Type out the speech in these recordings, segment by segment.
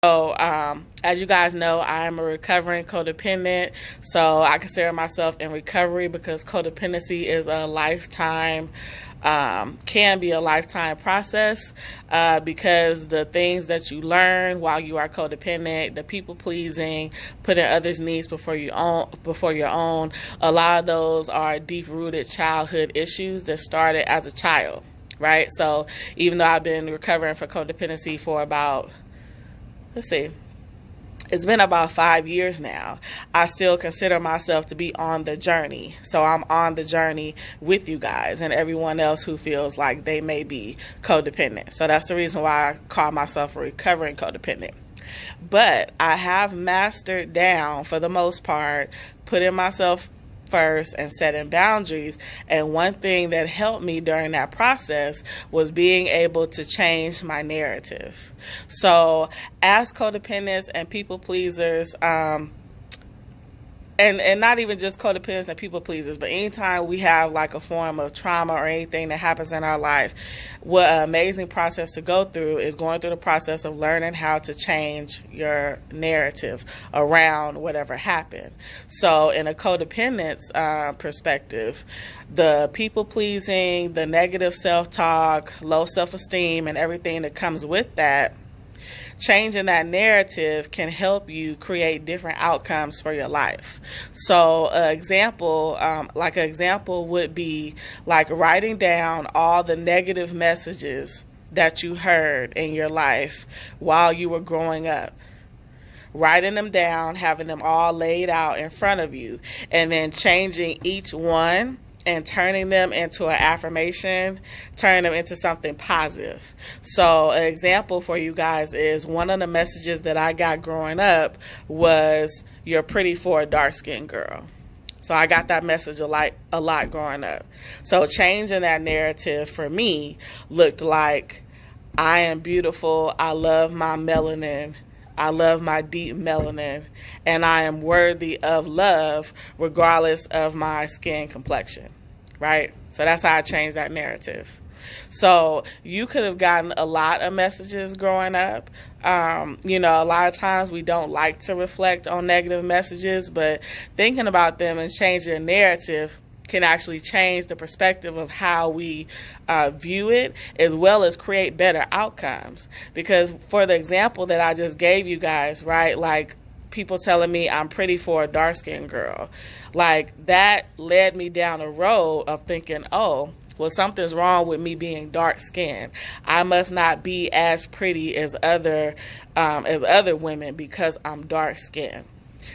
So, as you guys know, I am a recovering codependent. So, I consider myself in recovery because codependency is a lifetime, can be a lifetime process, because the things that you learn while you are codependent, the people pleasing, putting others' needs before your own, a lot of those are deep rooted childhood issues that started as a child, right? So, even though I've been recovering for codependency for about, let's see, it's been about 5 years now, I still consider myself to be on the journey. So I'm on the journey with you guys and everyone else who feels like they may be codependent. So that's the reason why I call myself a recovering codependent. But I have mastered down, for the most part, putting myself first and setting boundaries. And one thing that helped me during that process was being able to change my narrative. So as codependents and people pleasers, and not even just codependents and people pleasers, but anytime we have like a form of trauma or anything that happens in our life, what an amazing process to go through is going through the process of learning how to change your narrative around whatever happened. So in a codependence perspective, the people pleasing, the negative self-talk, low self-esteem, and everything that comes with that, changing that narrative can help you create different outcomes for your life. So an example would be like writing down all the negative messages that you heard in your life while you were growing up. Writing them down, having them all laid out in front of you, and then changing each one and turning them into an affirmation, turning them into something positive. So an example for you guys is one of the messages that I got growing up was, "You're pretty for a dark-skinned girl." So I got that message a lot growing up. So changing that narrative for me looked like, I am beautiful, I love my melanin, I love my deep melanin, and I am worthy of love regardless of my skin complexion, right? So that's how I changed that narrative. So you could have gotten a lot of messages growing up. A lot of times we don't like to reflect on negative messages, but thinking about them and changing the narrative can actually change the perspective of how we view it, as well as create better outcomes. Because for the example that I just gave you guys, right, like people telling me I'm pretty for a dark-skinned girl, like that led me down a road of thinking, oh, well, something's wrong with me being dark-skinned. I must not be as pretty as other women because I'm dark-skinned.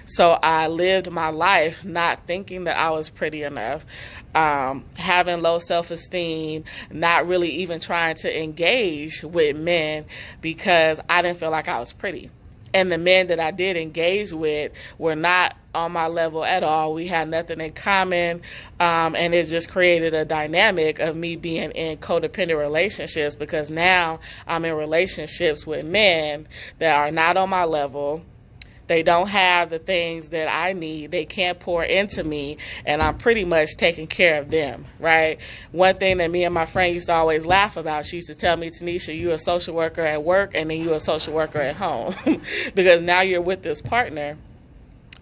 So I lived my life not thinking that I was pretty enough, having low self-esteem, not really even trying to engage with men because I didn't feel like I was pretty. And the men that I did engage with were not on my level at all. We had nothing in common, and it just created a dynamic of me being in codependent relationships, because now I'm in relationships with men that are not on my level. They don't have the things that I need. They can't pour into me, and I'm pretty much taking care of them, right? One thing that me and my friend used to always laugh about, she used to tell me, "Tanisha, you're a social worker at work, and then you're a social worker at home." Because now you're with this partner,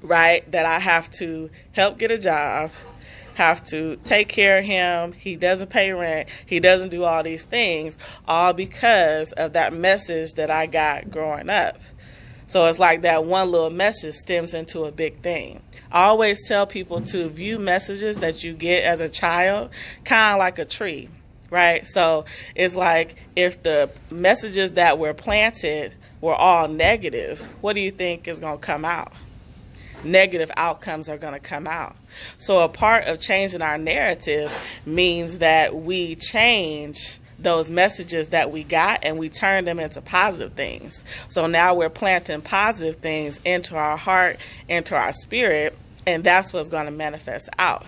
right, that I have to help get a job, have to take care of him. He doesn't pay rent. He doesn't do all these things, all because of that message that I got growing up. So it's like that one little message stems into a big thing. I always tell people to view messages that you get as a child kind of like a tree, right? So it's like if the messages that were planted were all negative, what do you think is going to come out? Negative outcomes are going to come out. So a part of changing our narrative means that we change those messages that we got and we turn them into positive things. So now we're planting positive things into our heart, into our spirit, and that's what's going to manifest out.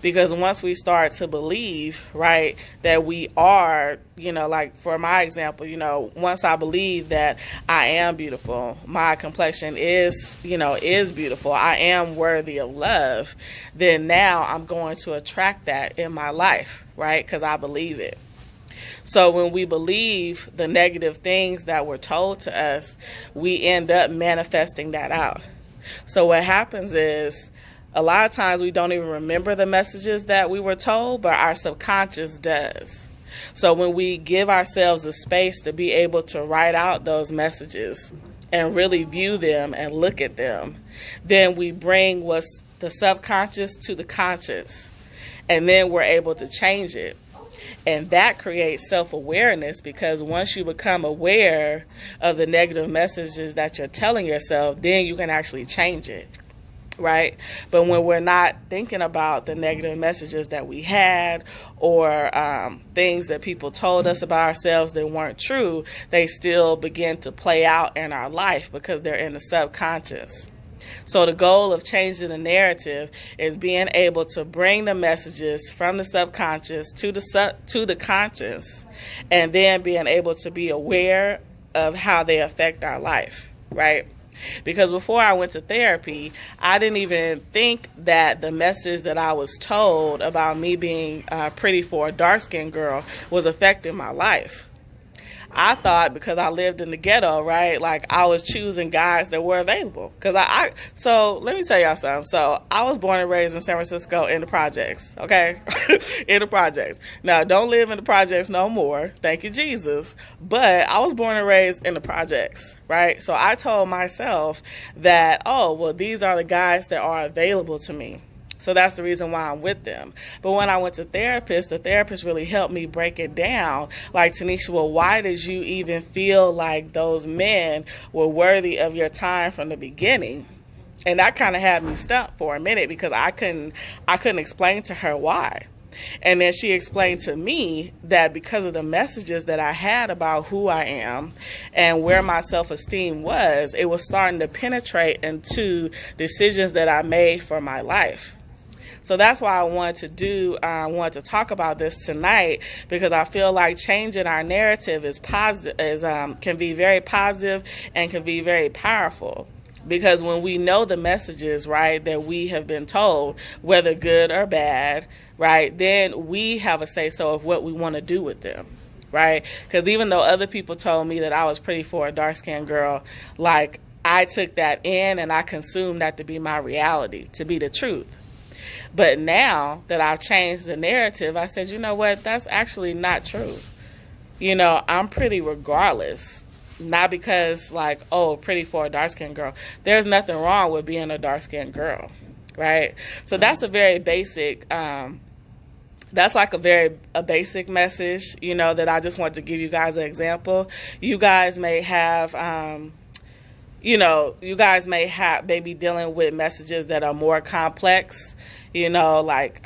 Because once we start to believe, right, that we are, like for my example, once I believe that I am beautiful, my complexion is beautiful, I am worthy of love, then now I'm going to attract that in my life, right, because I believe it. So when we believe the negative things that were told to us, we end up manifesting that out. So what happens is a lot of times we don't even remember the messages that we were told, but our subconscious does. So when we give ourselves a space to be able to write out those messages and really view them and look at them, then we bring what's the subconscious to the conscious, and then we're able to change it. And that creates self-awareness, because once you become aware of the negative messages that you're telling yourself, then you can actually change it, right? But when we're not thinking about the negative messages that we had, or things that people told us about ourselves that weren't true, they still begin to play out in our life because they're in the subconscious. So the goal of changing the narrative is being able to bring the messages from the subconscious to the conscious, and then being able to be aware of how they affect our life, right? Because before I went to therapy, I didn't even think that the message that I was told about me being pretty for a dark-skinned girl was affecting my life. I thought because I lived in the ghetto, right, like I was choosing guys that were available. So let me tell y'all something. So I was born and raised in San Francisco in the projects, okay? In the projects. Now, don't live in the projects no more. Thank you, Jesus. But I was born and raised in the projects, right? So I told myself that, oh, well, these are the guys that are available to me. So that's the reason why I'm with them. But when I went to therapist, the therapist really helped me break it down. Like, Tanisha, well, why did you even feel like those men were worthy of your time from the beginning? And that kind of had me stumped for a minute, because I couldn't explain to her why. And then she explained to me that because of the messages that I had about who I am and where my self-esteem was, it was starting to penetrate into decisions that I made for my life. So that's why I wanted to talk about this tonight, because I feel like changing our narrative is positive, can be very positive and can be very powerful. Because when we know the messages, right, that we have been told, whether good or bad, right, then we have a say-so of what we want to do with them, right? Because even though other people told me that I was pretty for a dark-skinned girl, like, I took that in and I consumed that to be my reality, to be the truth. But now that I've changed the narrative, I said, you know what, that's actually not true. You know, I'm pretty regardless. Not because, like, oh, pretty for a dark-skinned girl. There's nothing wrong with being a dark-skinned girl, right? So that's a very basic, that's like a basic message, you know, that I just want to give you guys an example. You guys may have, may be dealing with messages that are more complex, you know, like,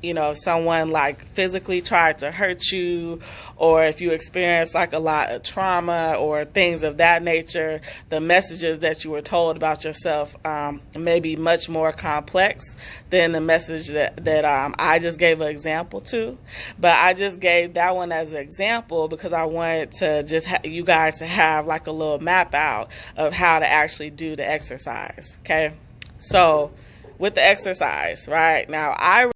if someone like physically tried to hurt you, or if you experience like a lot of trauma or things of that nature, the messages that you were told about yourself may be much more complex than the message that I just gave an example to. But I just gave that one as an example because I wanted to just you guys to have like a little map out of how to actually do the exercise. Okay, so with the exercise, right now,